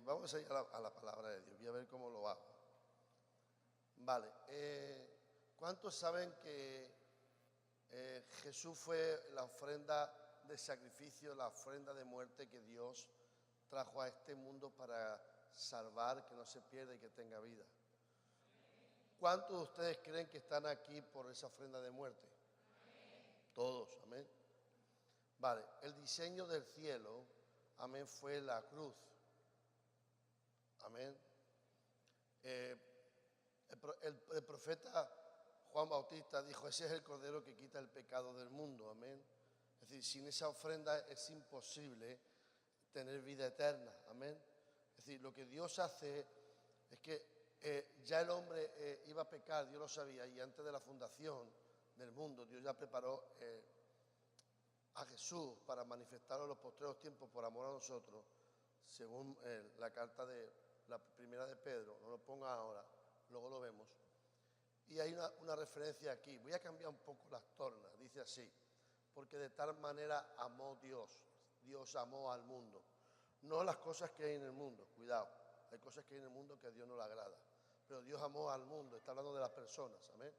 Vamos a ir a la palabra de Dios. Voy a ver cómo lo hago. Vale. ¿Cuántos saben que Jesús fue la ofrenda de sacrificio, la ofrenda de muerte que Dios trajo a este mundo para salvar, que no se pierda y que tenga vida? ¿Cuántos de ustedes creen que están aquí por esa ofrenda de muerte? Todos, amén. Vale, el diseño del cielo, amén, fue la cruz. Amén. El profeta Juan Bautista dijo: ese es el cordero que quita el pecado del mundo. Amén. Es decir, sin esa ofrenda es imposible tener vida eterna. Amén. Es decir, lo que Dios hace es que ya el hombre iba a pecar, Dios lo sabía, y antes de la fundación del mundo Dios ya preparó a Jesús para manifestarlo en los postreros tiempos por amor a nosotros, según la carta de la primera de Pedro. No lo ponga ahora, luego lo vemos. Y hay una referencia aquí. Voy a cambiar un poco las tornas. Dice así: porque de tal manera amó Dios. Dios amó al mundo. No las cosas que hay en el mundo, cuidado. Hay cosas que hay en el mundo que a Dios no le agrada. Pero Dios amó al mundo, está hablando de las personas, amén.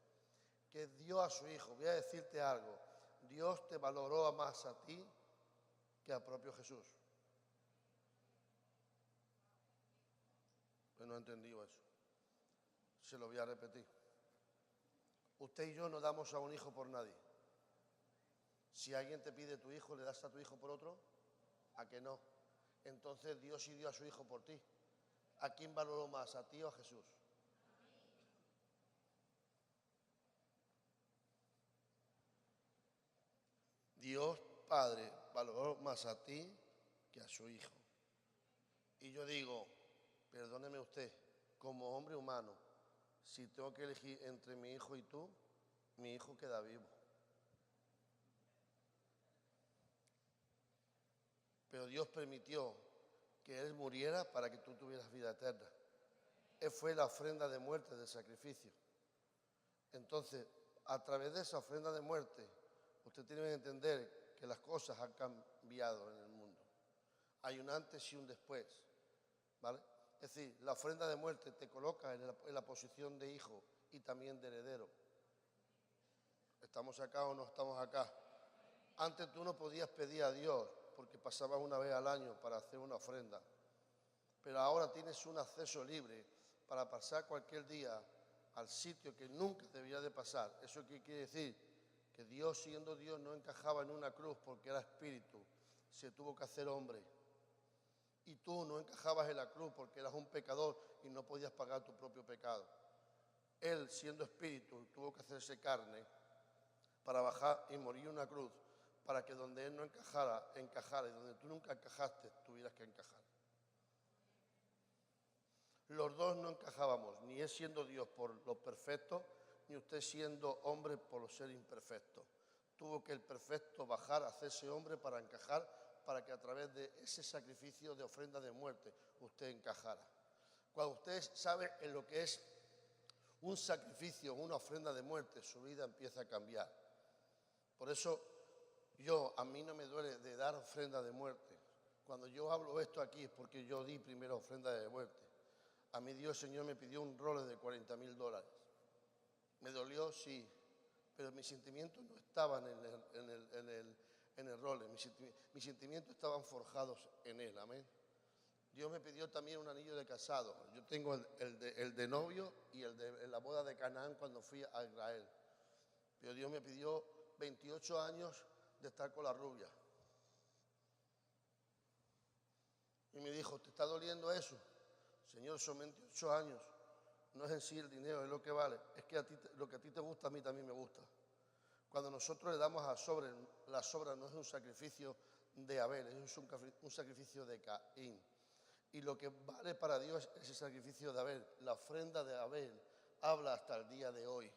Que dio a su Hijo. Voy a decirte algo: Dios te valoró más a ti que al propio Jesús. Pues no he entendido eso. Se lo voy a repetir. Usted y yo no damos a un hijo por nadie. Si alguien te pide tu hijo, ¿le das a tu hijo por otro? ¿A que no? Entonces Dios sí dio a su Hijo por ti. ¿A quién valoró más, a ti o a Jesús? Dios Padre valoró más a ti que a su Hijo. Y yo digo, perdóneme usted, como hombre humano, si tengo que elegir entre mi hijo y tú, mi hijo queda vivo. Pero Dios permitió que Él muriera para que tú tuvieras vida eterna. Él fue la ofrenda de muerte, de sacrificio. Entonces, a través de esa ofrenda de muerte, usted tiene que entender que las cosas han cambiado en el mundo. Hay un antes y un después, ¿vale? Es decir, la ofrenda de muerte te coloca en la posición de hijo y también de heredero. ¿Estamos acá o no estamos acá? Antes tú no podías pedir a Dios porque pasabas una vez al año para hacer una ofrenda. Pero ahora tienes un acceso libre para pasar cualquier día al sitio que nunca debía de pasar. ¿Eso qué quiere decir? Que Dios, siendo Dios, no encajaba en una cruz porque era espíritu. Se tuvo que hacer hombre. Y tú no encajabas en la cruz porque eras un pecador y no podías pagar tu propio pecado. Él, siendo espíritu, tuvo que hacerse carne para bajar y morir en una cruz, para que donde Él no encajara, y donde tú nunca encajaste, tuvieras que encajar. Los dos no encajábamos, ni Él siendo Dios por lo perfecto, ni usted siendo hombre por lo ser imperfecto. Tuvo que el perfecto bajar, hacerse hombre para encajar, para que a través de ese sacrificio de ofrenda de muerte usted encajara. Cuando usted sabe en lo que es un sacrificio, una ofrenda de muerte, su vida empieza a cambiar. Por eso a mí no me duele de dar ofrenda de muerte. Cuando yo hablo esto aquí es porque yo di primero ofrenda de muerte. A mí Dios, Señor, me pidió un role de $40,000. Me dolió, sí, pero mis sentimientos no estaban en el role. Mis sentimientos estaban forjados en Él, amén. Dios me pidió también un anillo de casado. Yo tengo el de novio y en la boda de Canaán cuando fui a Israel. Pero Dios me pidió 28 años de estar con la rubia. Y me dijo: ¿te está doliendo eso? Señor, son 28 años. No es en sí el dinero, es lo que vale. Es que lo que a ti te gusta, a mí también me gusta. Cuando nosotros le damos a la sobra no es un sacrificio de Abel, es un sacrificio de Caín. Y lo que vale para Dios es ese sacrificio de Abel. La ofrenda de Abel habla hasta el día de hoy.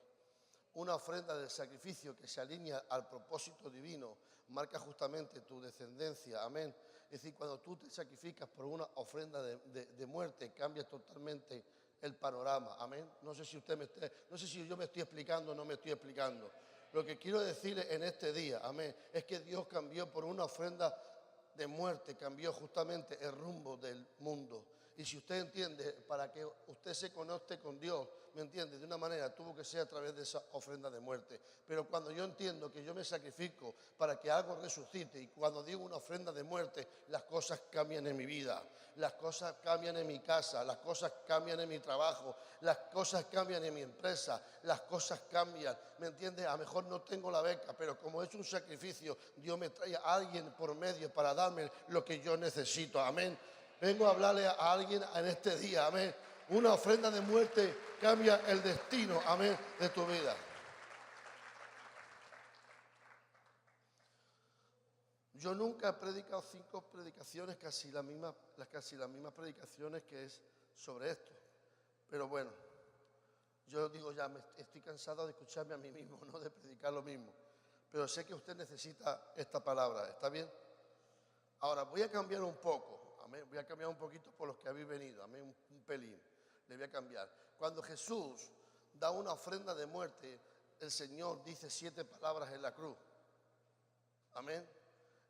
Una ofrenda de sacrificio que se alinea al propósito divino, marca justamente tu descendencia, amén. Es decir, cuando tú te sacrificas por una ofrenda de muerte, cambias totalmente el panorama, amén. No sé si yo me estoy explicando o no me estoy explicando. Lo que quiero decir en este día, amén, es que Dios cambió por una ofrenda de muerte cambió justamente el rumbo del mundo. Y si usted entiende, para que usted se conecte con Dios, ¿me entiende? De una manera tuvo que ser a través de esa ofrenda de muerte. Pero cuando yo entiendo que yo me sacrifico para que algo resucite, y cuando digo una ofrenda de muerte, las cosas cambian en mi vida, las cosas cambian en mi casa, las cosas cambian en mi trabajo, las cosas cambian en mi empresa, las cosas cambian, ¿me entiende? A lo mejor no tengo la beca, pero como he hecho un sacrificio, Dios me trae a alguien por medio para darme lo que yo necesito. Amén. Vengo a hablarle a alguien en este día, amén. Una ofrenda de muerte cambia el destino, amén, de tu vida. Yo nunca he predicado 5 predicaciones, casi las mismas predicaciones que es sobre esto. Pero bueno, yo digo ya, estoy cansado de escucharme a mí mismo, no de predicar lo mismo. Pero sé que usted necesita esta palabra, ¿está bien? Ahora voy a cambiar un poco. Amén. Voy a cambiar un poquito por los que habéis venido. Amén. Un pelín. Le voy a cambiar. Cuando Jesús da una ofrenda de muerte, el Señor dice 7 palabras en la cruz. Amén.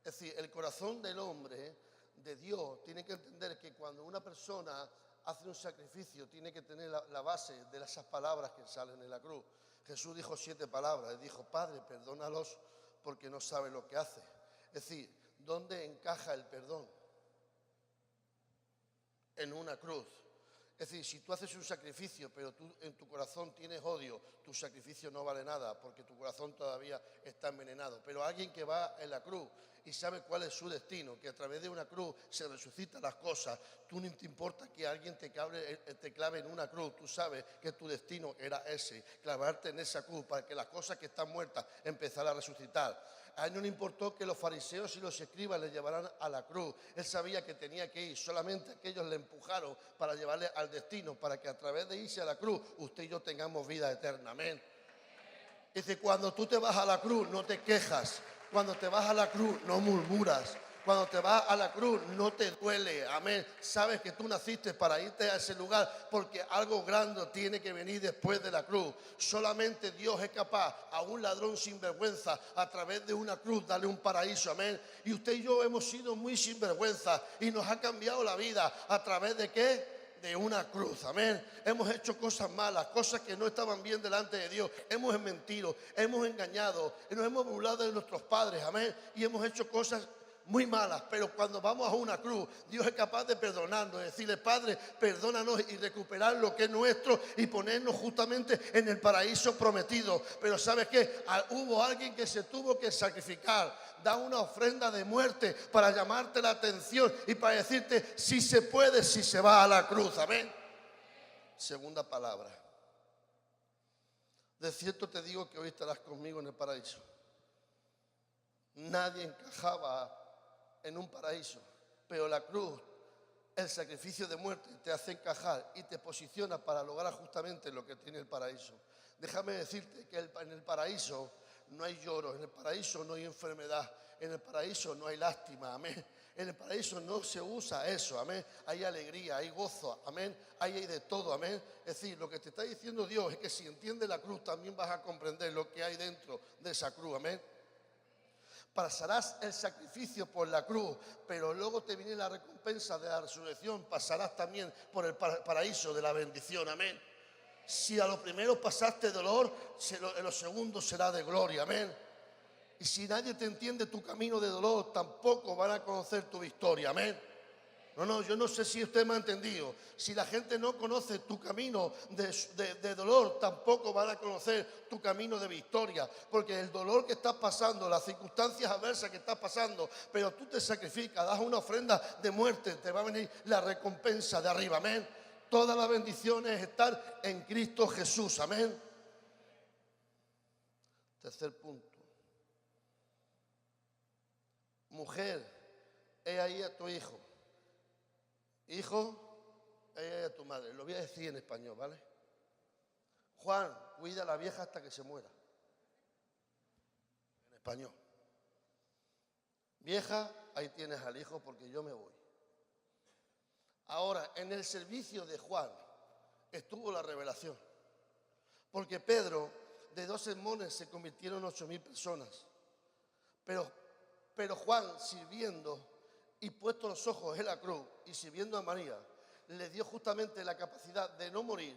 Es decir, el corazón del hombre, de Dios, tiene que entender que cuando una persona hace un sacrificio, tiene que tener la base de esas palabras que salen en la cruz. Jesús dijo 7 palabras. Él dijo, Padre, perdónalos porque no saben lo que hace. Es decir, ¿dónde encaja el perdón? En una cruz. Es decir, si tú haces un sacrificio, pero tú en tu corazón tienes odio, tu sacrificio no vale nada, porque tu corazón todavía está envenenado. Pero alguien que va en la cruz y sabe cuál es su destino, que a través de una cruz se resucitan las cosas, tú no te importa que alguien te clave en una cruz, tú sabes que tu destino era ese, clavarte en esa cruz para que las cosas que están muertas empezaran a resucitar. A él no le importó que los fariseos y los escribas le llevaran a la cruz. Él sabía que tenía que ir. Solamente aquellos le empujaron para llevarle al destino, para que a través de irse a la cruz, usted y yo tengamos vida eterna. Amén. Dice, cuando tú te vas a la cruz, no te quejas. Cuando te vas a la cruz, no murmuras. Cuando te vas a la cruz, no te duele. Amén. Sabes que tú naciste para irte a ese lugar porque algo grande tiene que venir después de la cruz. Solamente Dios es capaz a un ladrón sinvergüenza a través de una cruz darle un paraíso. Amén. Y usted y yo hemos sido muy sinvergüenza y nos ha cambiado la vida. ¿A través de qué? De una cruz, amén. Hemos hecho cosas malas, cosas que no estaban bien delante de Dios. Hemos mentido, hemos engañado, nos hemos burlado de nuestros padres, amén. Y hemos hecho cosas muy malas, pero cuando vamos a una cruz, Dios es capaz de perdonarnos, decirle, Padre, perdónanos y recuperar lo que es nuestro y ponernos justamente en el paraíso prometido. Pero ¿sabes qué? Hubo alguien que se tuvo que sacrificar, dar una ofrenda de muerte para llamarte la atención y para decirte, si se puede, si se va a la cruz, amén. Segunda palabra. De cierto te digo que hoy estarás conmigo en el paraíso. Nadie encajaba en un paraíso, pero la cruz, el sacrificio de muerte te hace encajar y te posiciona para lograr justamente lo que tiene el paraíso. Déjame decirte que en el paraíso no hay lloro, en el paraíso no hay enfermedad, en el paraíso no hay lástima, amén. En el paraíso no se usa eso, amén. Hay alegría, hay gozo, amén. Hay de todo, amén. Es decir, lo que te está diciendo Dios es que si entiendes la cruz también vas a comprender lo que hay dentro de esa cruz, amén. Pasarás el sacrificio por la cruz, pero luego te viene la recompensa de la resurrección. Pasarás también por el paraíso de la bendición, amén. Si a lo primero pasaste dolor, en lo segundo será de gloria, amén. Y si nadie te entiende tu camino de dolor, tampoco van a conocer tu victoria, amén. No, yo no sé si usted me ha entendido. Si la gente no conoce tu camino de dolor, tampoco van a conocer tu camino de victoria. Porque el dolor que estás pasando, las circunstancias adversas que estás pasando, pero tú te sacrificas, das una ofrenda de muerte, te va a venir la recompensa de arriba, amén. Toda la bendición es estar en Cristo Jesús, amén. Tercer punto. Mujer, he ahí a tu hijo. Hijo, a tu madre. Lo voy a decir en español, ¿vale? Juan, cuida a la vieja hasta que se muera. En español. Vieja, ahí tienes al hijo porque yo me voy. Ahora, en el servicio de Juan estuvo la revelación. Porque Pedro, de 2 sermones se convirtieron 8.000 personas. Pero Juan, sirviendo, y puesto los ojos en la cruz y sirviendo a María, le dio justamente la capacidad de no morir,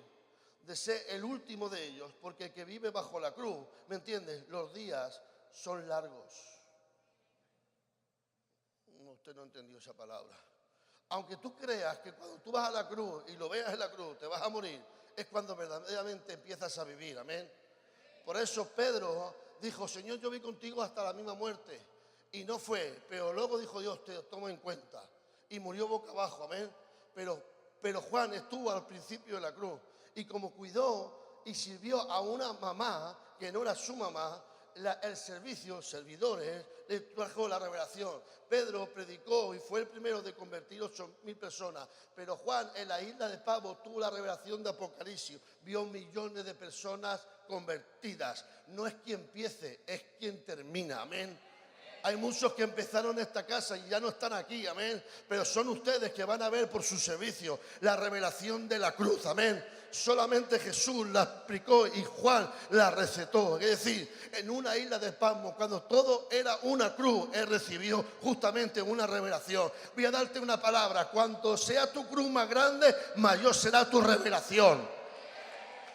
de ser el último de ellos, porque el que vive bajo la cruz, ¿me entiendes? Los días son largos. Usted no entendió esa palabra. Aunque tú creas que cuando tú vas a la cruz y lo veas en la cruz, te vas a morir, es cuando verdaderamente empiezas a vivir, amén. Por eso Pedro dijo, Señor, yo voy contigo hasta la misma muerte. Y no fue, pero luego dijo Dios, te tomo en cuenta. Y murió boca abajo, amén. Pero Juan estuvo al principio de la cruz. Y como cuidó y sirvió a una mamá, que no era su mamá, el servicio, servidores, le trajo la revelación. Pedro predicó y fue el primero de convertir 8.000 personas. Pero Juan en la isla de Patmos tuvo la revelación de Apocalipsis. Vio millones de personas convertidas. No es quien empiece, es quien termina, amén. Hay muchos que empezaron esta casa y ya no están aquí, amén. Pero son ustedes que van a ver por su servicio la revelación de la cruz, amén. Solamente Jesús la explicó y Juan la recetó. Es decir, en una isla de Patmos, cuando todo era una cruz, él recibió justamente una revelación. Voy a darte una palabra: cuanto sea tu cruz más grande, mayor será tu revelación.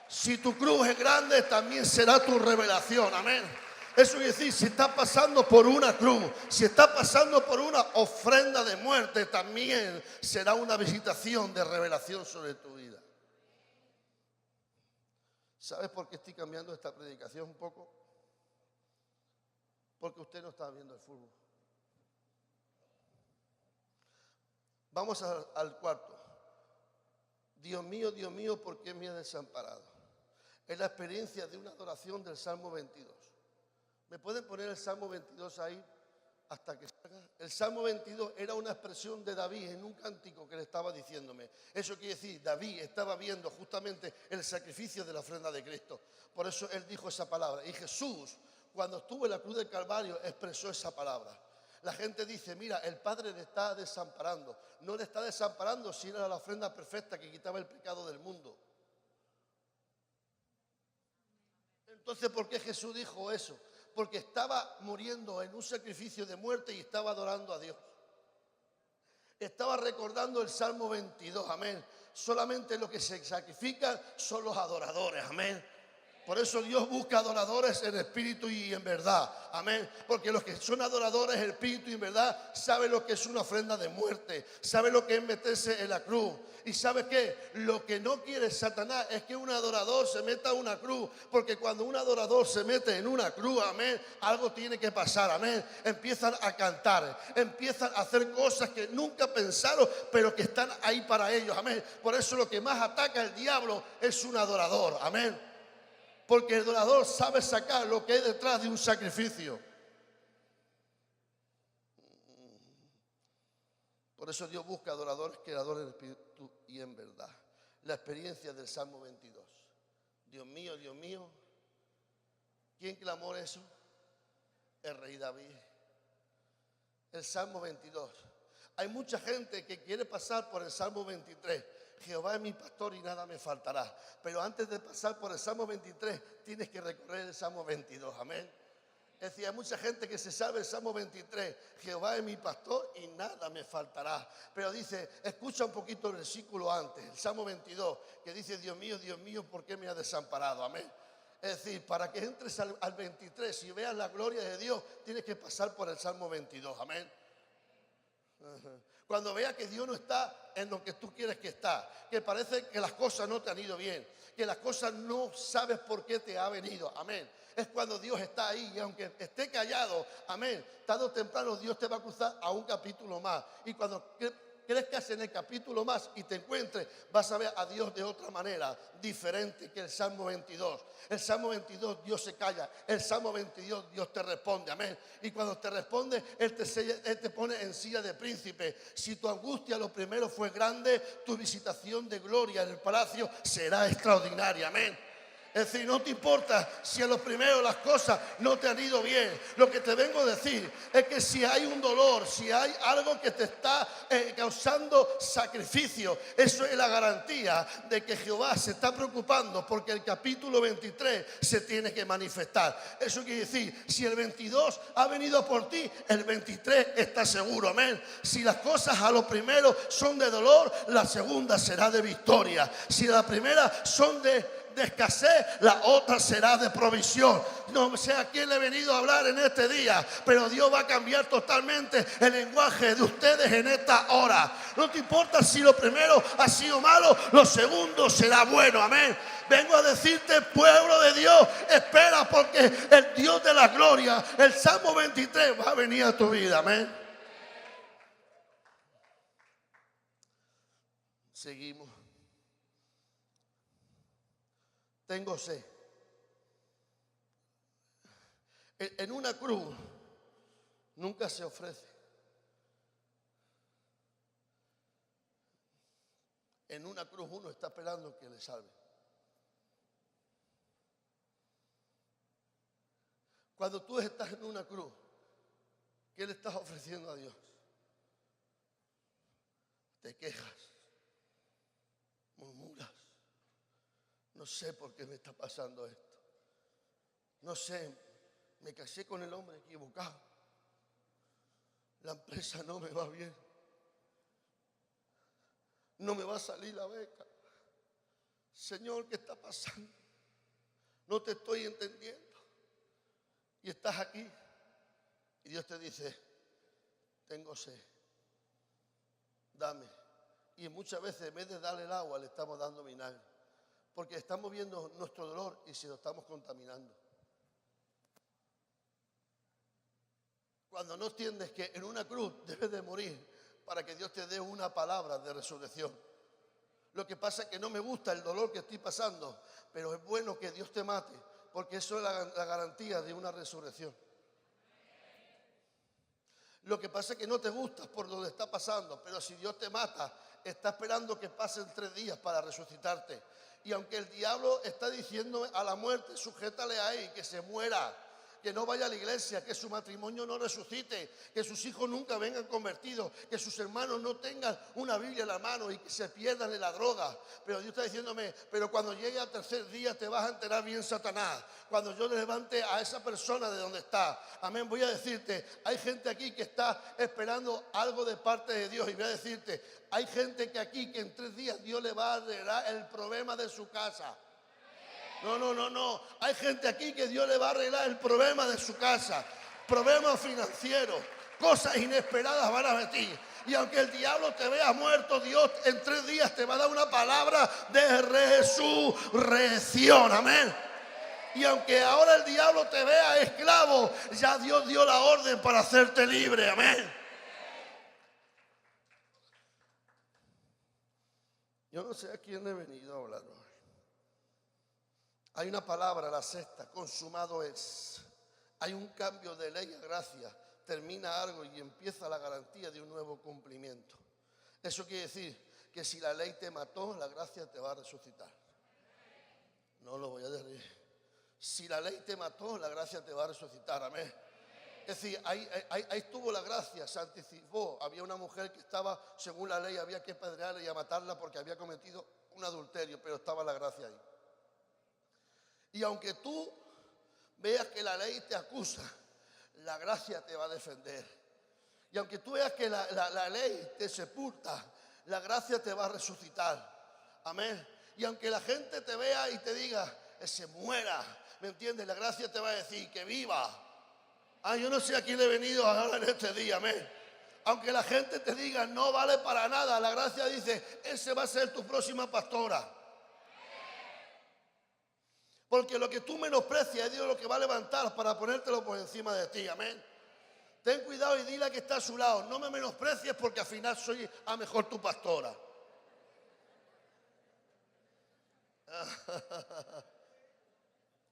Si tu cruz es grande, también será tu revelación, amén. Eso quiere decir, si estás pasando por una cruz, si estás pasando por una ofrenda de muerte, también será una visitación de revelación sobre tu vida. ¿Sabes por qué estoy cambiando esta predicación un poco? Porque usted no está viendo el fútbol. Vamos al cuarto. Dios mío, ¿por qué me has desamparado? Es la experiencia de una adoración del Salmo 22. ¿Me pueden poner el Salmo 22 ahí hasta que salga? El Salmo 22 era una expresión de David en un cántico que le estaba diciéndome. Eso quiere decir, David estaba viendo justamente el sacrificio de la ofrenda de Cristo. Por eso él dijo esa palabra. Y Jesús, cuando estuvo en la cruz del Calvario, expresó esa palabra. La gente dice, mira, el Padre le está desamparando. No le está desamparando si era la ofrenda perfecta que quitaba el pecado del mundo. Entonces, ¿por qué Jesús dijo eso? Porque estaba muriendo en un sacrificio de muerte y estaba adorando a Dios. Estaba recordando el Salmo 22, amén. Solamente lo que se sacrifican son los adoradores, amén. Por eso Dios busca adoradores en espíritu y en verdad, amén. Porque los que son adoradores en espíritu y en verdad saben lo que es una ofrenda de muerte, saben lo que es meterse en la cruz. Y ¿sabe qué? Lo que no quiere Satanás es que un adorador se meta en una cruz, porque cuando un adorador se mete en una cruz, amén, algo tiene que pasar, amén. Empiezan a cantar, empiezan a hacer cosas que nunca pensaron, pero que están ahí para ellos, amén. Por eso lo que más ataca el diablo es un adorador, amén. Porque el adorador sabe sacar lo que hay detrás de un sacrificio. Por eso Dios busca adoradores que adoren en espíritu y en verdad. La experiencia del Salmo 22. Dios mío, ¿quién clamó eso? El rey David. El Salmo 22. Hay mucha gente que quiere pasar por el Salmo 23. Jehová es mi pastor y nada me faltará. Pero antes de pasar por el Salmo 23, tienes que recorrer el Salmo 22, amén. Es decir, hay mucha gente que se sabe el Salmo 23, Jehová es mi pastor y nada me faltará. Pero dice, escucha un poquito el versículo antes, el Salmo 22, que dice, Dios mío, ¿por qué me has desamparado? Amén. Es decir, para que entres al 23 y veas la gloria de Dios, tienes que pasar por el Salmo 22, amén. Cuando veas que Dios no está en lo que tú quieres que está, que parece que las cosas no te han ido bien, que las cosas no sabes por qué te ha venido, amén. Es cuando Dios está ahí y aunque esté callado, amén, tarde o temprano Dios te va a cruzar a un capítulo más. Y cuando crezcas en el capítulo más y te encuentres, vas a ver a Dios de otra manera, diferente que el Salmo 22. El Salmo 22 Dios se calla, el Salmo 22 Dios te responde, amén. Y cuando te responde, Él te pone en silla de príncipe. Si tu angustia lo primero fue grande, tu visitación de gloria en el palacio será extraordinaria, amén. Es decir, no te importa si a lo primero las cosas no te han ido bien. Lo que te vengo a decir es que si hay un dolor, si hay algo que te está causando sacrificio, eso es la garantía de que Jehová se está preocupando porque el capítulo 23 se tiene que manifestar. Eso quiere decir, si el 22 ha venido por ti, el 23 está seguro, amén. Si las cosas a lo primero son de dolor, la segunda será de victoria. Si la primera son de escasez, la otra será de provisión. No sé a quién le he venido a hablar en este día, pero Dios va a cambiar totalmente el lenguaje de ustedes en esta hora. No te importa si lo primero ha sido malo, lo segundo será bueno, amén. Vengo a decirte, pueblo de Dios, espera, porque el Dios de la gloria, el Salmo 23 va a venir a tu vida, amén. Seguimos. Tengo sed. En una cruz nunca se ofrece. En una cruz uno está esperando que le salve. Cuando tú estás en una cruz, ¿qué le estás ofreciendo a Dios? Te quejas, murmuras. No sé por qué me está pasando esto. No sé, me casé con el hombre equivocado. La empresa no me va bien. No me va a salir la beca. Señor, ¿qué está pasando? No te estoy entendiendo. Y estás aquí. Y Dios te dice, tengo sed. Dame. Y muchas veces en vez de darle el agua, le estamos dando vinagre. Porque estamos viendo nuestro dolor y se lo estamos contaminando. Cuando no entiendes que en una cruz debes de morir para que Dios te dé una palabra de resurrección. Lo que pasa es que no me gusta el dolor que estoy pasando, pero es bueno que Dios te mate, porque eso es la garantía de una resurrección. Lo que pasa es que no te gusta por lo que está pasando, pero si Dios te mata, está esperando que pasen 3 días para resucitarte. Y aunque el diablo está diciendo a la muerte, sujétale ahí, que se muera, que no vaya a la iglesia, que su matrimonio no resucite, que sus hijos nunca vengan convertidos, que sus hermanos no tengan una Biblia en la mano y que se pierdan en la droga. Pero Dios está diciéndome, pero cuando llegue al 3er día te vas a enterar bien, Satanás. Cuando yo levante a esa persona de donde está, amén, voy a decirte, hay gente aquí que está esperando algo de parte de Dios. Y voy a decirte, hay gente que aquí que en 3 días Dios le va a arreglar el problema de su casa. No. Hay gente aquí que Dios le va a arreglar el problema de su casa, problemas financieros, cosas inesperadas van a venir. Y aunque el diablo te vea muerto, Dios en 3 días te va a dar una palabra de resurrección. Amén. Y aunque ahora el diablo te vea esclavo, ya Dios dio la orden para hacerte libre. Amén. Yo no sé a quién he venido a hablar hoy. Hay una palabra, la 6ª, consumado es. Hay un cambio de ley a gracia. Termina algo y empieza la garantía de un nuevo cumplimiento. Eso quiere decir que si la ley te mató, la gracia te va a resucitar. No lo voy a decir. Si la ley te mató, la gracia te va a resucitar. Amén. Es decir, ahí estuvo la gracia, se anticipó. Había una mujer que estaba, según la ley, había que apedrearla y a matarla porque había cometido un adulterio, pero estaba la gracia ahí. Y aunque tú veas que la ley te acusa, la gracia te va a defender. Y aunque tú veas que la ley te sepulta, la gracia te va a resucitar. Amén. Y aunque la gente te vea y te diga que se muera, ¿me entiendes? La gracia te va a decir que viva. Yo no sé a quién le he venido a hablar en este día, amén. Aunque la gente te diga no vale para nada, la gracia dice, ese va a ser tu próxima pastora. Porque lo que tú menosprecias es Dios lo que va a levantar para ponértelo por encima de ti, amén. Ten cuidado y dile a que está a su lado, no me menosprecies porque al final soy a mejor tu pastora.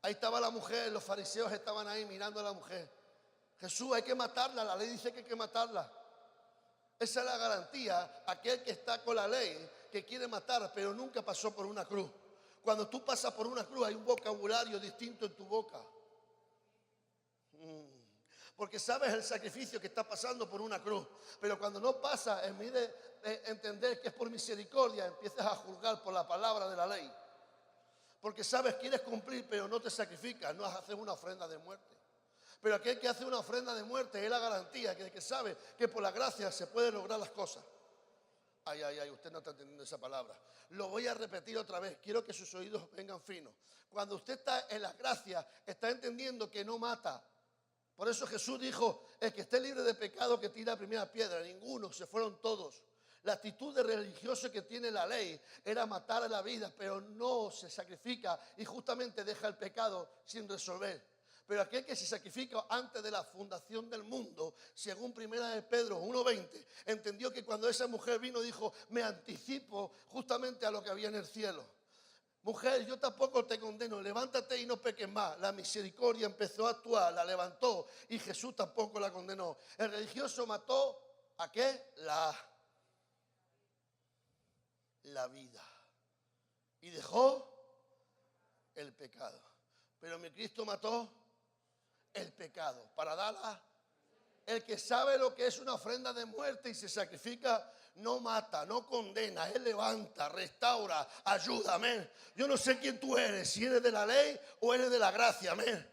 Ahí estaba la mujer, los fariseos estaban ahí mirando a la mujer. Jesús, hay que matarla, la ley dice que hay que matarla. Esa es la garantía, aquel que está con la ley, que quiere matar, pero nunca pasó por una cruz. Cuando tú pasas por una cruz hay un vocabulario distinto en tu boca. Porque sabes el sacrificio que está pasando por una cruz. Pero cuando no pasa, en vez de entender que es por misericordia, empiezas a juzgar por la palabra de la ley. Porque sabes, quieres cumplir, pero no te sacrificas, no haces una ofrenda de muerte. Pero aquel que hace una ofrenda de muerte es la garantía que sabe que por la gracia se pueden lograr las cosas. Ay, usted no está entendiendo esa palabra. Lo voy a repetir otra vez. Quiero que sus oídos vengan finos. Cuando usted está en la gracia, está entendiendo que no mata. Por eso Jesús dijo, el que esté libre de pecado que tire la primera piedra. Ninguno, se fueron todos. La actitud de religioso que tiene la ley era matar a la vida, pero no se sacrifica y justamente deja el pecado sin resolver. Pero aquel que se sacrifica antes de la fundación del mundo, según 1 Pedro 1:20, entendió que cuando esa mujer vino dijo, me anticipo justamente a lo que había en el cielo. Mujer, yo tampoco te condeno, levántate y no peques más. La misericordia empezó a actuar, la levantó y Jesús tampoco la condenó. El religioso mató, ¿a qué? La vida. Y dejó el pecado. Pero mi Cristo mató el pecado para darla. El que sabe lo que es una ofrenda de muerte y se sacrifica, no mata, no condena, Él levanta, restaura, ayuda, amén. Yo no sé quién tú eres, si eres de la ley o eres de la gracia, amén.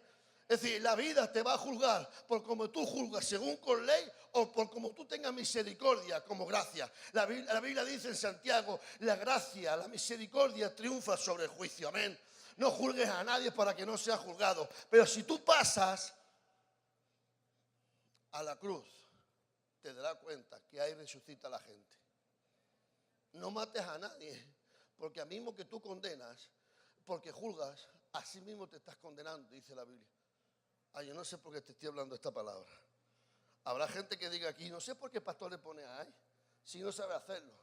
Es decir, la vida te va a juzgar por como tú juzgas según con ley o por como tú tengas misericordia como gracia. La Biblia dice en Santiago, la gracia, la misericordia triunfa sobre el juicio, amén. No juzgues a nadie para que no sea juzgado. Pero si tú pasas a la cruz, te darás cuenta que ahí resucita la gente. No mates a nadie, porque al mismo que tú condenas, porque juzgas, así mismo te estás condenando, dice la Biblia. Ay, yo no sé por qué te estoy hablando esta palabra. Habrá gente que diga aquí, no sé por qué el pastor le pone ahí, si no sabe hacerlo.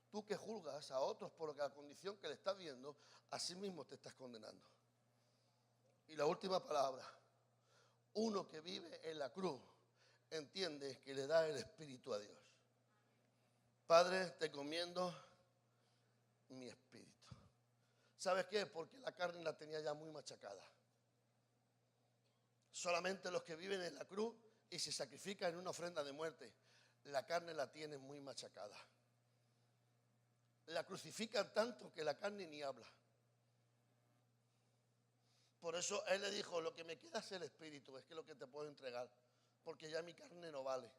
Tú que juzgas a otros por la condición que le estás viendo, así mismo te estás condenando. Y la última palabra, uno que vive en la cruz entiende que le da el Espíritu a Dios. Padre, te encomiendo mi espíritu. ¿Sabes qué? Porque la carne la tenía ya muy machacada. Solamente los que viven en la cruz y se sacrifican en una ofrenda de muerte, la carne la tienen muy machacada. La crucifican tanto que la carne ni habla. Por eso Él le dijo, lo que me queda es el espíritu, es que lo que te puedo entregar, porque ya mi carne no vale.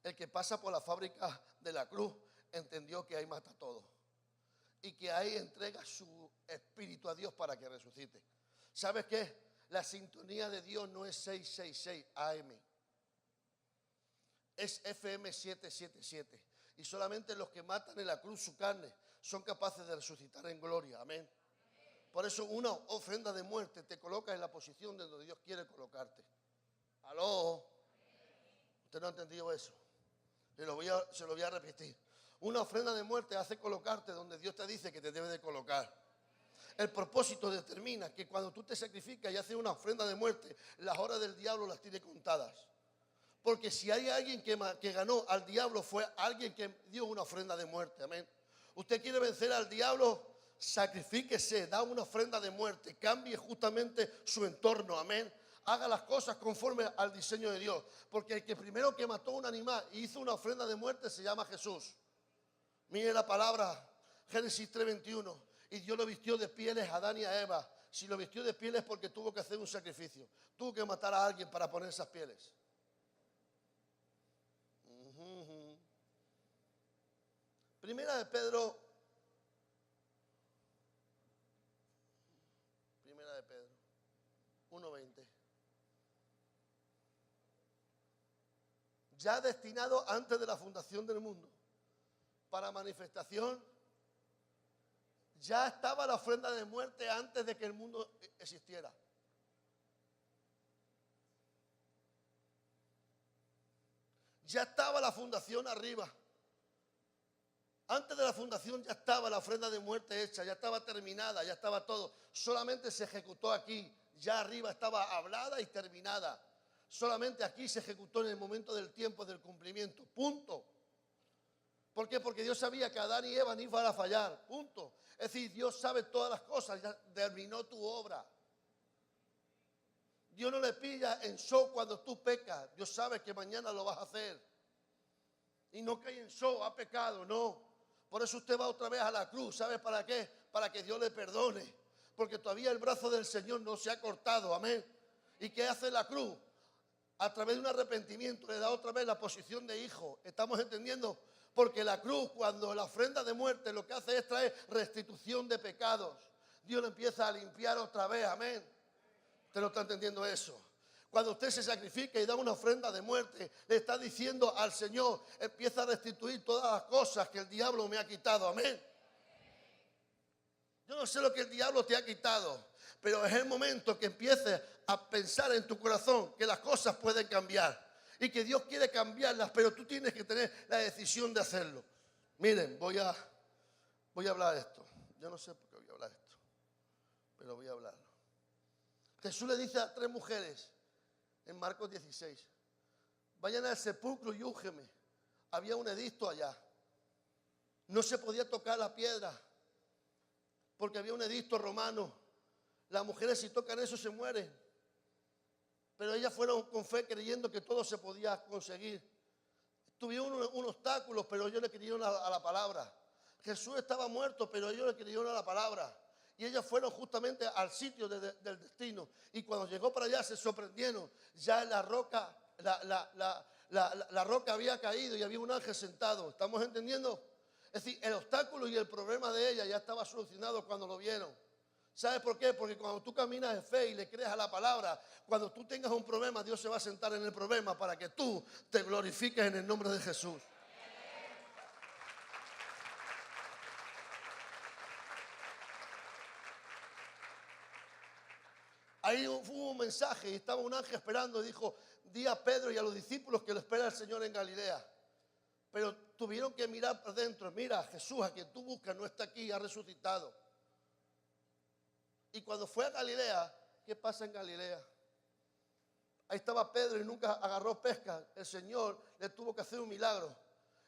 El que pasa por la fábrica de la cruz entendió que ahí mata todo y que ahí entrega su espíritu a Dios para que resucite. ¿Sabes qué? La sintonía de Dios no es 666 AM, es FM 777. Y solamente los que matan en la cruz su carne son capaces de resucitar en gloria. Amén. Por eso una ofrenda de muerte te coloca en la posición de donde Dios quiere colocarte. ¿Aló? ¿Usted no ha entendido eso? Se lo voy a repetir. Una ofrenda de muerte hace colocarte donde Dios te dice que te debe de colocar. El propósito determina que cuando tú te sacrificas y haces una ofrenda de muerte, las horas del diablo las tiene contadas. Porque si hay alguien que ganó al diablo, fue alguien que dio una ofrenda de muerte. Amén. Usted quiere vencer al diablo, sacrifíquese, da una ofrenda de muerte, cambie justamente su entorno. Amén. Haga las cosas conforme al diseño de Dios. Porque el que primero que mató un animal y hizo una ofrenda de muerte se llama Jesús. Mire la palabra, Génesis 3:21. Y Dios lo vistió de pieles a Adán y a Eva. Si lo vistió de pieles es porque tuvo que hacer un sacrificio. Tuvo que matar a alguien para poner esas pieles. Primera de Pedro 1:20. Ya destinado antes de la fundación del mundo para manifestación. Ya estaba la ofrenda de muerte antes de que el mundo existiera. Ya estaba la fundación arriba. Antes de la fundación ya estaba la ofrenda de muerte hecha, ya estaba terminada, ya estaba todo. Solamente se ejecutó aquí. Ya arriba estaba hablada y terminada. Solamente aquí se ejecutó en el momento del tiempo del cumplimiento. Punto. ¿Por qué? Porque Dios sabía que Adán y Eva no iban a fallar, punto. Es decir, Dios sabe todas las cosas, ya terminó tu obra. Dios no le pilla en show cuando tú pecas. Dios sabe que mañana lo vas a hacer. Y no cae en show, ha pecado, no. Por eso usted va otra vez a la cruz. ¿Sabe para qué? Para que Dios le perdone. Porque todavía el brazo del Señor no se ha cortado, amén. ¿Y qué hace la cruz? A través de un arrepentimiento le da otra vez la posición de hijo. ¿Estamos entendiendo? Porque la cruz, cuando la ofrenda de muerte lo que hace es traer restitución de pecados. Dios lo empieza a limpiar otra vez, amén. ¿Usted no está entendiendo eso? Cuando usted se sacrifica y da una ofrenda de muerte, le está diciendo al Señor, empieza a restituir todas las cosas que el diablo me ha quitado, amén. Yo no sé lo que el diablo te ha quitado, pero es el momento que empieces a pensar en tu corazón que las cosas pueden cambiar y que Dios quiere cambiarlas, pero tú tienes que tener la decisión de hacerlo. Miren, voy a hablar esto. Yo no sé por qué voy a hablar esto, pero voy a hablarlo. Jesús le dice a 3 mujeres en Marcos 16, vayan al sepulcro y úngeme. Había un edicto allá. No se podía tocar la piedra porque había un edicto romano. Las mujeres si tocan eso se mueren. Pero ellas fueron con fe creyendo que todo se podía conseguir. Tuvieron un obstáculo, pero ellos le creyeron a la palabra. Jesús estaba muerto, pero ellos le creyeron a la palabra. Y ellas fueron justamente al sitio del destino. Y cuando llegó para allá se sorprendieron. Ya la roca, la roca había caído y había un ángel sentado. ¿Estamos entendiendo? Es decir, el obstáculo y el problema de ella ya estaba solucionado cuando lo vieron. ¿Sabes por qué? Porque cuando tú caminas en fe y le crees a la palabra, cuando tú tengas un problema, Dios se va a sentar en el problema para que tú te glorifiques en el nombre de Jesús. Ahí hubo un mensaje y estaba un ángel esperando y dijo, di a Pedro y a los discípulos que lo espera el Señor en Galilea. Pero tuvieron que mirar para adentro. Mira, Jesús a quien tú buscas no está aquí, ha resucitado. Y cuando fue a Galilea, ¿qué pasa en Galilea? Ahí estaba Pedro y nunca agarró pesca. El Señor le tuvo que hacer un milagro.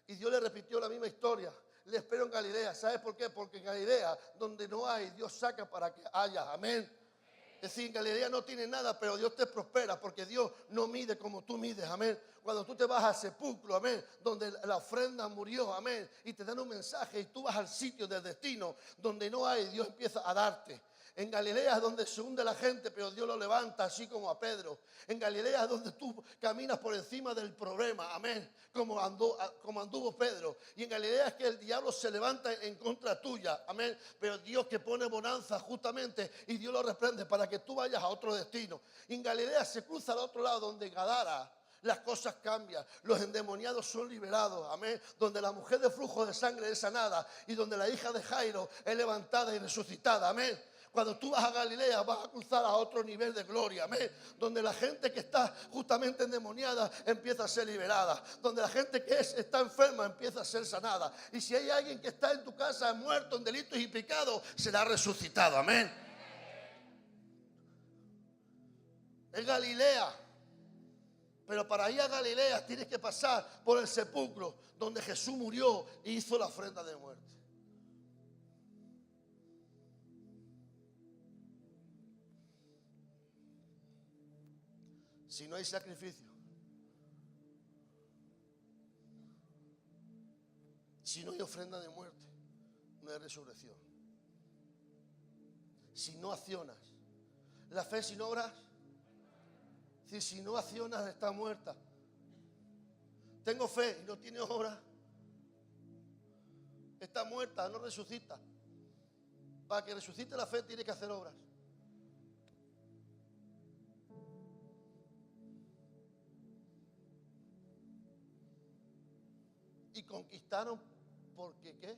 Y Dios le repitió la misma historia. Le espero en Galilea. ¿Sabes por qué? Porque en Galilea, donde no hay, Dios saca para que haya. Amén. Es decir, en Galilea no tiene nada, pero Dios te prospera porque Dios no mide como tú mides, amén. Cuando tú te vas al sepulcro, amén, donde la ofrenda murió, amén, y te dan un mensaje y tú vas al sitio del destino, donde no hay, Dios empieza a darte. En Galilea es donde se hunde la gente, pero Dios lo levanta, así como a Pedro. En Galilea es donde tú caminas por encima del problema, amén, como anduvo Pedro. Y en Galilea es que el diablo se levanta en contra tuya, amén. Pero Dios que pone bonanza justamente y Dios lo reprende para que tú vayas a otro destino. Y en Galilea se cruza al otro lado donde Gadara. Las cosas cambian, los endemoniados son liberados, amén. Donde la mujer de flujo de sangre es sanada y donde la hija de Jairo es levantada y resucitada, amén. Cuando tú vas a Galilea vas a cruzar a otro nivel de gloria, amén. Donde la gente que está justamente endemoniada empieza a ser liberada. Donde la gente que está enferma empieza a ser sanada. Y si hay alguien que está en tu casa muerto en delitos y pecados, será resucitado, amén. Es Galilea. Pero para ir a Galilea tienes que pasar por el sepulcro donde Jesús murió y hizo la ofrenda de muerte. Si no hay sacrificio, si no hay ofrenda de muerte, no hay resurrección. Si no accionas, la fe sin obras, si no accionas está muerta. Tengo fe y no tiene obras, está muerta, no resucita. Para que resucite la fe tiene que hacer obras. Y conquistaron, ¿porque qué?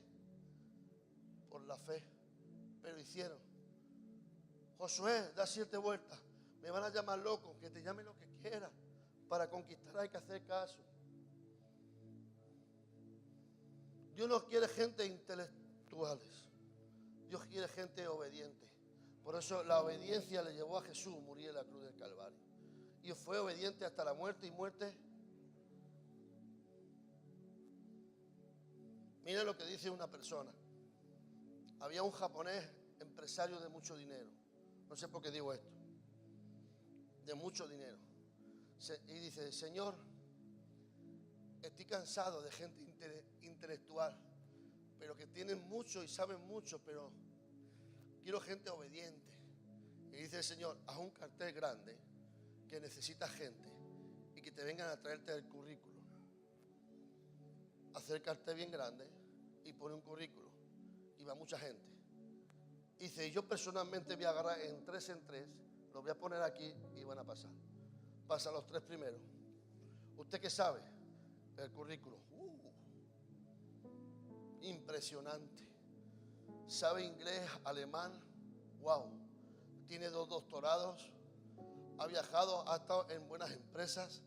Por la fe. Pero hicieron. Josué, da 7 vueltas. Me van a llamar loco, que te llamen lo que quieras. Para conquistar hay que hacer caso. Dios no quiere gente intelectuales. Dios quiere gente obediente. Por eso la obediencia le llevó a Jesús a morir en la cruz del Calvario. Y fue obediente hasta la muerte y muerte. Mira lo que dice una persona. Había un japonés empresario de mucho dinero. No sé por qué digo esto. De mucho dinero. Y dice, Señor, estoy cansado de gente intelectual, pero que tienen mucho y saben mucho, pero quiero gente obediente. Y dice el Señor, haz un cartel grande que necesita gente y que te vengan a traerte el currículum. Hacer el cartel bien grande y pone un currículum y va mucha gente. Dice, yo personalmente voy a agarrar en tres, los voy a poner aquí y van a pasar. Pasan los tres primeros. ¿Usted qué sabe? El currículum. Impresionante. Sabe inglés, alemán. Wow. Tiene 2 doctorados. Ha viajado, ha estado en buenas empresas.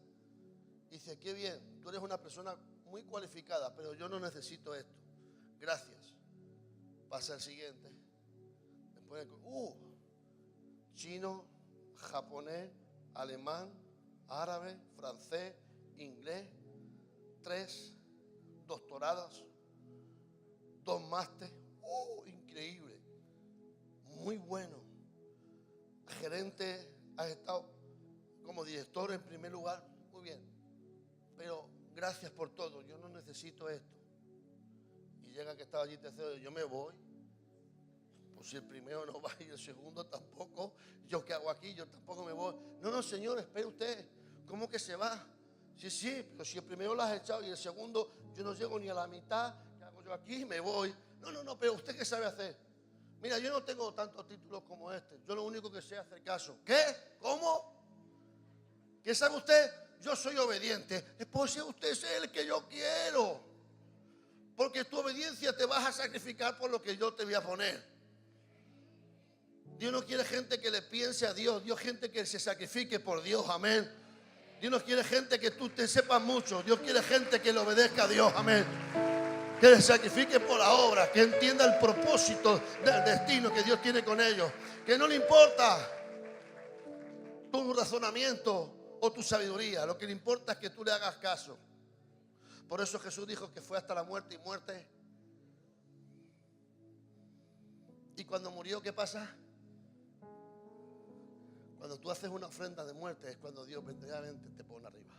Dice, qué bien, tú eres una persona muy cualificada, pero yo no necesito esto. Gracias. Pasa el siguiente. Después, chino, japonés, alemán, árabe, francés, inglés, 3 doctorados, 2 másteres. Increíble. Muy bueno. Gerente, has estado como director en primer lugar. Muy bien. Pero gracias por todo. Yo no necesito esto. Y llega que estaba allí tercero. Yo me voy. Pues si el primero no va y el segundo tampoco, ¿yo qué hago aquí? Yo tampoco me voy. No, señor, espere usted. ¿Cómo que se va? Sí, pero si el primero lo has echado y el segundo yo no llego ni a la mitad, ¿qué hago yo aquí? Me voy. No, pero ¿usted qué sabe hacer? Mira, yo no tengo tantos títulos como este. Yo lo único que sé es hacer caso. ¿Qué? ¿Cómo? ¿Qué sabe usted? Yo soy obediente. Pues si usted es el que yo quiero. Porque tu obediencia te vas a sacrificar por lo que yo te voy a poner. Dios no quiere gente que le piense a Dios. Dios gente que se sacrifique por Dios. Amén. Dios no quiere gente que tú te sepas mucho. Dios quiere gente que le obedezca a Dios. Amén. Que le sacrifique por la obra. Que entienda el propósito del destino que Dios tiene con ellos. Que no le importa tu razonamiento o tu sabiduría. Lo que le importa es que tú le hagas caso. Por eso Jesús dijo que fue hasta la muerte y muerte. Y cuando murió, ¿qué pasa? Cuando tú haces una ofrenda de muerte es cuando Dios verdaderamente te pone arriba.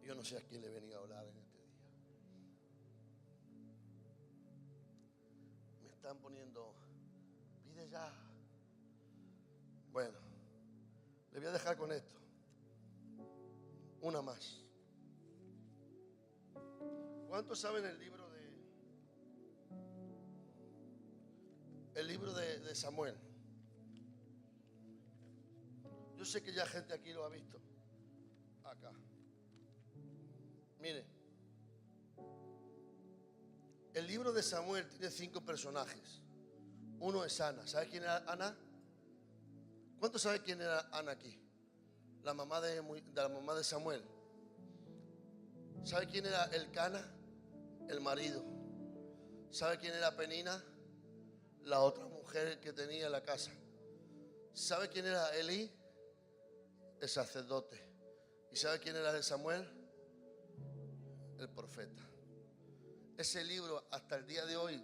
Yo no sé a quién le venía a hablar en este día. Me están poniendo, pide ya. Bueno, le voy a dejar con esto. Una más. ¿Cuántos saben el libro de Samuel? Yo sé que ya gente aquí lo ha visto. Acá. Mire. El libro de Samuel tiene 5 personajes. Uno es Ana. ¿Sabe quién era Ana? ¿Cuántos saben quién era Ana aquí? La mamá de Samuel. ¿Sabe quién era Elcana? El marido. ¿Sabe quién era Penina? La otra mujer que tenía en la casa. ¿Sabe quién era Elí? El sacerdote. ¿Y sabe quién era Samuel? El profeta. Ese libro hasta el día de hoy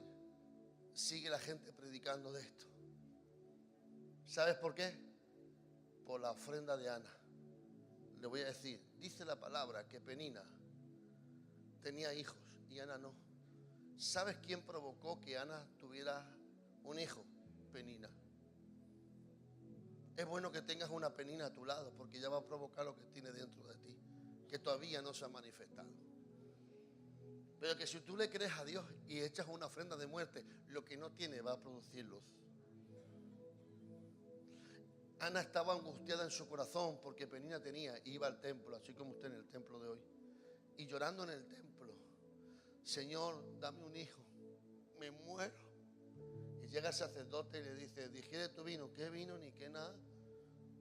sigue la gente predicando de esto. ¿Sabes por qué? Por la ofrenda de Ana. Le voy a decir, dice la palabra que Penina tenía hijos y Ana no. ¿Sabes quién provocó que Ana tuviera un hijo? Penina. Es bueno que tengas una Penina a tu lado porque ella va a provocar lo que tiene dentro de ti, que todavía no se ha manifestado. Pero que si tú le crees a Dios y echas una ofrenda de muerte, lo que no tiene va a producir luz. Ana estaba angustiada en su corazón porque Penina iba al templo, así como usted en el templo de hoy, y llorando en el templo, Señor, dame un hijo, me muero. Y llega el sacerdote y le dice, digiere tu vino. ¿Qué vino ni qué nada?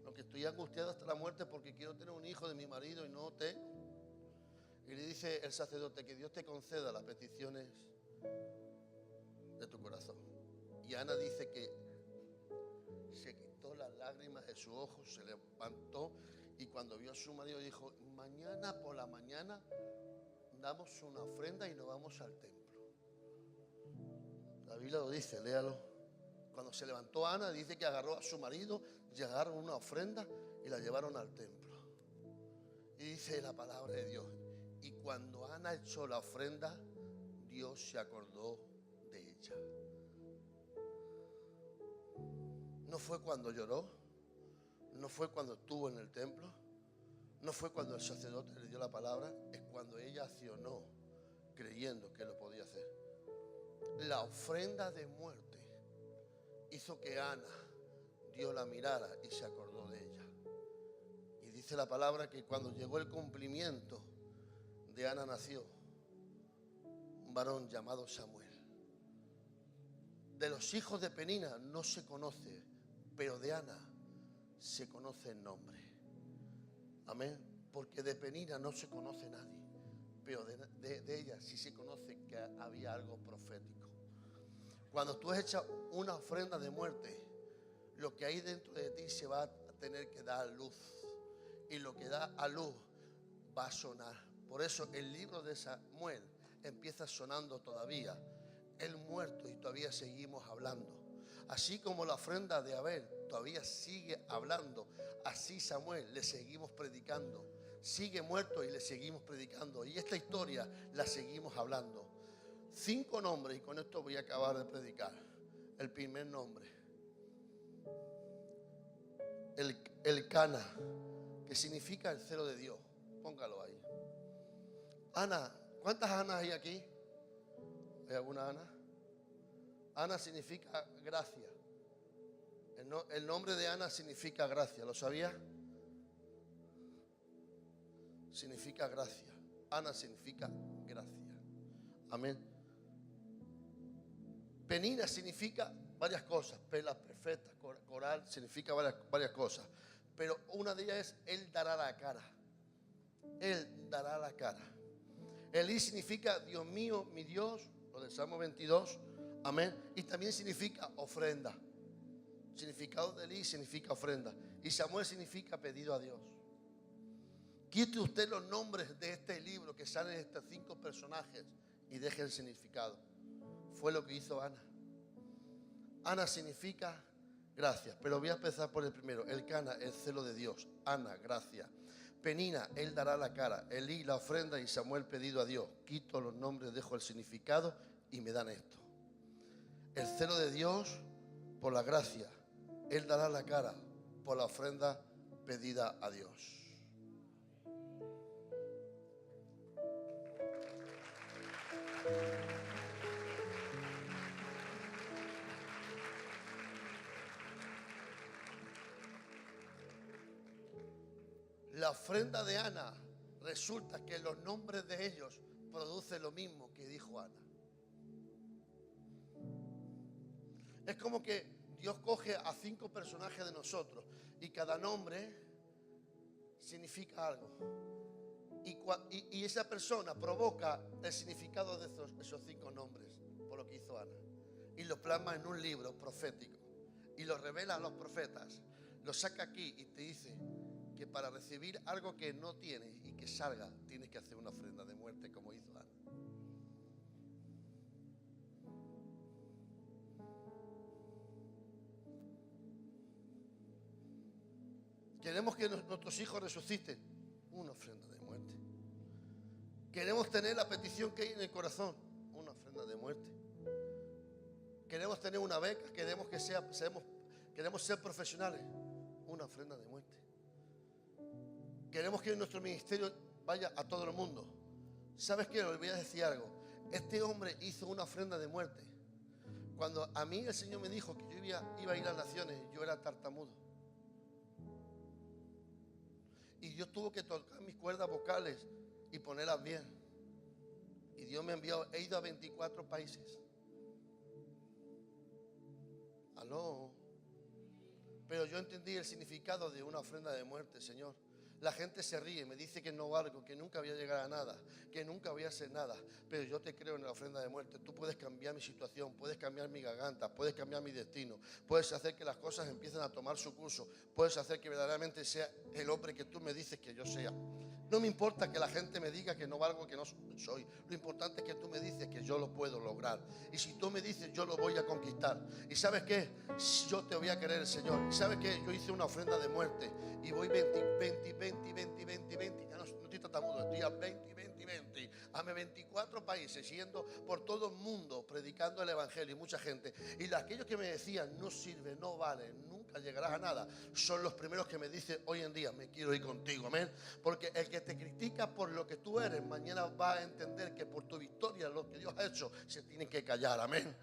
Lo que estoy angustiado hasta la muerte porque quiero tener un hijo de mi marido y no tengo. Y le dice el sacerdote que Dios te conceda las peticiones de tu corazón. Y Ana dice que se quitó las lágrimas de sus ojos, se levantó y cuando vio a su marido dijo, mañana por la mañana damos una ofrenda y nos vamos al templo. La Biblia lo dice, léalo. Cuando se levantó Ana, dice que agarró a su marido, llegaron una ofrenda y la llevaron al templo. Y dice la palabra de Dios, y cuando Ana echó la ofrenda, Dios se acordó de ella. No fue cuando lloró, no fue cuando estuvo en el templo, no fue cuando el sacerdote le dio la palabra, es cuando ella accionó creyendo que lo podía hacer. La ofrenda de muerte hizo que Ana Dios la mirara y se acordó de ella. Y dice la palabra que cuando llegó el cumplimiento de Ana nació un varón llamado Samuel. De los hijos de Penina no se conoce, pero de Ana se conoce el nombre. Amén. Porque de Penina no se conoce nadie, pero de ella sí se conoce que había algo profético. Cuando tú echas una ofrenda de muerte, lo que hay dentro de ti se va a tener que dar a luz. Y lo que da a luz va a sonar. Por eso el libro de Samuel empieza sonando todavía. Él muerto y todavía seguimos hablando. Así como la ofrenda de Abel todavía sigue hablando, así Samuel le seguimos predicando. Sigue muerto y le seguimos predicando. Y esta historia la seguimos hablando. 5 nombres, y con esto voy a acabar de predicar. El primer nombre, el Cana, que significa el celo de Dios. Póngalo ahí. Ana, ¿cuántas Anas hay aquí? ¿Hay alguna Ana? Ana significa gracia. El nombre de Ana significa gracia. ¿Lo sabía? Significa gracia. Ana significa gracia. Amén. Penina significa varias cosas. Perlas perfectas, coral, significa varias cosas. Pero una de ellas es Él dará la cara. Él dará la cara. Elí significa Dios mío, mi Dios, lo del Salmo 22. Amén. Y también significa ofrenda. Significado de Elí significa ofrenda. Y Samuel significa pedido a Dios. Quite usted los nombres de este libro que salen de estos 5 personajes y deje el significado. Fue lo que hizo Ana. Ana significa gracias, pero voy a empezar por el primero. El Cana, el celo de Dios. Ana, gracia. Penina, Él dará la cara. Elí, la ofrenda, y Samuel, pedido a Dios. Quito los nombres, dejo el significado y me dan esto. El celo de Dios por la gracia. Él dará la cara por la ofrenda pedida a Dios. La ofrenda de Ana, resulta que los nombres de ellos producen lo mismo que dijo Ana. Es como que Dios coge a 5 personajes de nosotros y cada nombre significa algo. Y esa persona provoca el significado de esos 5 nombres, por lo que hizo Ana. Y lo plasma en un libro profético. Y lo revela a los profetas. Lo saca aquí y te dice que para recibir algo que no tienes y que salga, tienes que hacer una ofrenda de muerte como hizo Ana. Queremos que nuestros hijos resuciten, una ofrenda de muerte. Queremos tener la petición que hay en el corazón, una ofrenda de muerte. Queremos tener una beca, queremos ser profesionales, una ofrenda de muerte. Queremos que nuestro ministerio vaya a todo el mundo. ¿Sabes qué? Les voy a decir algo. Este hombre hizo una ofrenda de muerte. Cuando a mí el Señor me dijo que yo iba a ir a las naciones, yo era tartamudo. Y Dios tuvo que tocar mis cuerdas vocales y ponerlas bien. Y Dios me envió, he ido a 24 países. Aló. Pero yo entendí el significado de una ofrenda de muerte, Señor. La gente se ríe, me dice que no valgo, que nunca voy a llegar a nada, que nunca voy a hacer nada. Pero yo te creo en la ofrenda de muerte. Tú puedes cambiar mi situación, puedes cambiar mi garganta, puedes cambiar mi destino. Puedes hacer que las cosas empiecen a tomar su curso. Puedes hacer que verdaderamente sea el hombre que tú me dices que yo sea. No me importa que la gente me diga que no valgo, que no soy. Lo importante es que tú me dices que yo lo puedo lograr. Y si tú me dices, yo lo voy a conquistar. ¿Y sabes qué? Yo te voy a querer, Señor. ¿Y sabes qué? Yo hice una ofrenda de muerte. Y voy 20. Ya no estoy tartamudo, estoy a 20. A 24 países, yendo por todo el mundo, predicando el evangelio. Y mucha gente. Y aquellos que me decían, no sirve, no vale, nunca llegarás a nada, son los primeros que me dicen hoy en día, me quiero ir contigo, amén. Porque el que te critica por lo que tú eres, mañana va a entender que por tu victoria, lo que Dios ha hecho, se tienen que callar, amén.